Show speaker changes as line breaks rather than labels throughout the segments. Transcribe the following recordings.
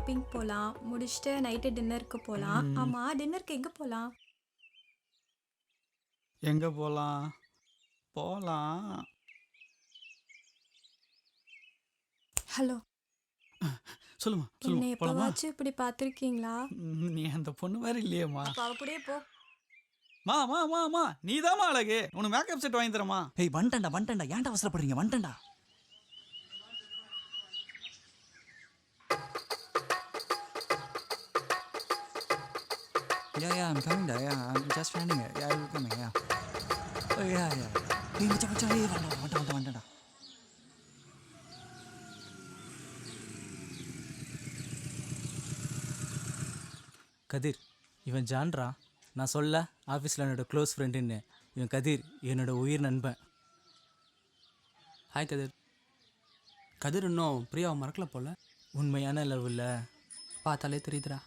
Shopping போகலாம், முடிச்சுட்டு night டின்னருக்கு போகலாம். ஆமாம், டின்னருக்கு எங்கே போகலாம்?
எங்கே போகலாம்? போகலாம்.
ஹலோ,
சொல்லுமா
என்னை
சொல்லுமா போகலாமா?
எப்போவாச்சும் இப்படி பார்த்துருக்கீங்களா?
நீ அந்த பொண்ணு மாதிரி இல்லையேம்மா.
அப்போ அவ கூடயே போ.
மா நீ தாம்மா அழகு. உனக்கு மேக்கப் செட் வாங்கி தரமா?
ஏய் வந்துட்டேன்டா ஏன்டா அவசரப்படுறீங்க? வந்துட்டேன்டா. Yeah, I'm coming there. Yeah, I'm just finding it. Yeah, I'm coming. Yeah. Oh, yeah. ஏய் மச்சான் ஏய் வந்துட்டேன்டா.
கதிர், இவன் ஜான்ரா. நான் சொல்ல ஆஃபீஸில் என்னோட க்ளோஸ் ஃப்ரெண்டுன்னு. இவன் கதிர், என்னோட உயிர் நண்பன்.
ஹாய் கதிர். கதிர் இன்னும் பிரியாவை மறக்கல போல.
உண்மையான லவ் இல்லை,
பார்த்தாலே தெரியுதுடா.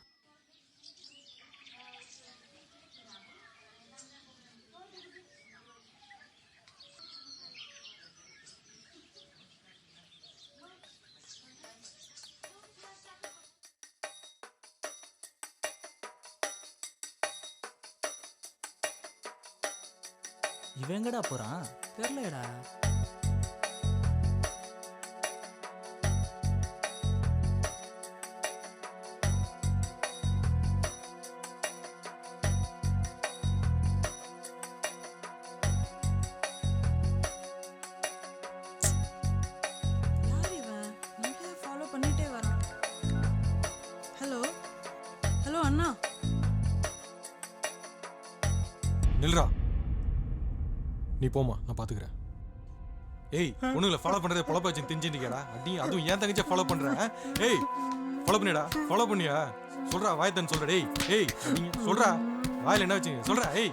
இவன் எங்கடா போகிறான்?
தெரியலடா.
யார் இவன்? நம்மளே ஃபாலோ பண்ணிட்டே வரான். ஹலோ ஹலோ அண்ணா.
நில்றா, நீ போமா, நான் பாத்துக்கிறேன். ஏய், பொண்ணுங்களை ஃபாலோ பண்றதே பொழப்ப வச்சு தெரிஞ்சுட்டியாடா? அடி, அதுவும் ஏன் தங்கச்சியை ஃபாலோ பண்றேன்? ஏய், ஃபாலோ பண்ணிடா, ஃபாலோ பண்ணியா? சொல்றா, வாயத்தன் சொல்ற. டேய் ஏய், நீ சொல்றா, வாயில என்ன வச்சுங்க சொல்றா. ஏய்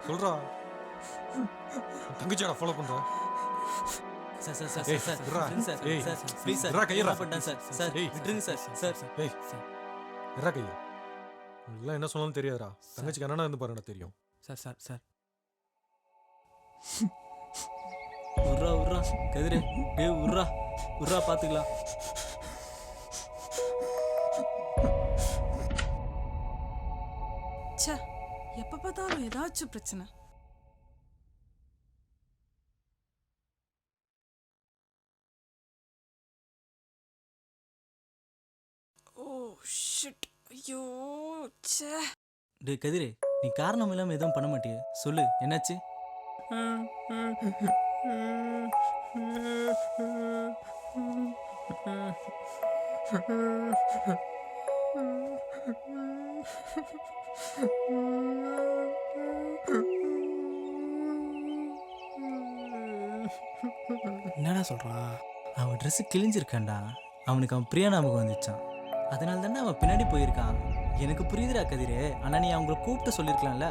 சொல்றா, தங்கச்சியாடா ஃபாலோ பண்ற?
சார் சார் சார்
ஏய்,
சார்
விட்றா.
விட்டுருங்க சார்.
ஏய்,
சார் ப்ளீஸ் சார்,
விட்றா, கையில.
பண்ணிட்டேன் சார். சார்
ஏய்,
விட்டுருங்க சார். சார்
ஏய், எறா கையா. எல்லாம் என்ன சொன்னாலும் தெரியாதுடா. தங்கச்சிக்கு என்னன்னா இருந்து பாருடா தெரியும்.
சார்
உர்றா கதிரே, டேய் உர்றா பார்த்துக்கலாம்.
ச்சே, எப்போ பார்த்தாலும் ஏதாச்சும் பிரச்சனை. ஓ ஷிட், ஐயோ ச்சே.
டேய் கதிரே, நீ காரணம் இல்லாமல் எதுவும் பண்ண மாட்டியே, சொல்லு என்னாச்சு?
என்னடா சொல்கிறான்?
அவன் ட்ரெஸ்ஸு கிழிஞ்சிருக்கான்டா. அவனுக்கு அவன் பிரியா ஞாபகம் வந்துச்சான். அதனால தானே அவன் பின்னாடி போயிருக்கான். எனக்கு புரியுதுடா கதிரே, ஆனால் நீ அவங்கள கூப்பிட்டு சொல்லியிருக்கலாம்ல.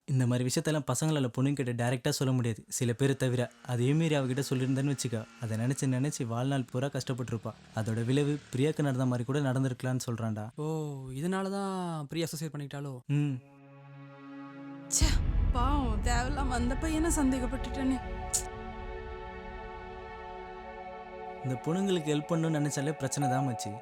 இந்த மாதிரி விஷயத்தெல்லாம் பசங்களால் பொண்ணுங்கிட்ட டைரெக்டாக சொல்ல முடியாது, சில பேர் தவிர. அதையும் மீறி அவகிட்ட சொல்லியிருந்தேன்னு வச்சுக்கோ, அதை நினச்சி வாழ்நாள் பூரா கஷ்டப்பட்டுருப்பா. அதோட விளைவு பிரியாக்கு நடந்த மாதிரி கூட நடந்திருக்கலான்னு சொல்கிறான்டா.
ஓ, இதனால தான் பிரியா அசோசியேட் பண்ணிக்கிட்டாலோ?
ம்
ச்சே, பாவம், தேவையில்லாம அந்த பையனை சந்தேகப்பட்டுட்டேனே.
இந்த பொண்ணுங்களுக்கு ஹெல்ப் பண்ணணும்னு நினச்சாலே பிரச்சனை தான் மச்சி.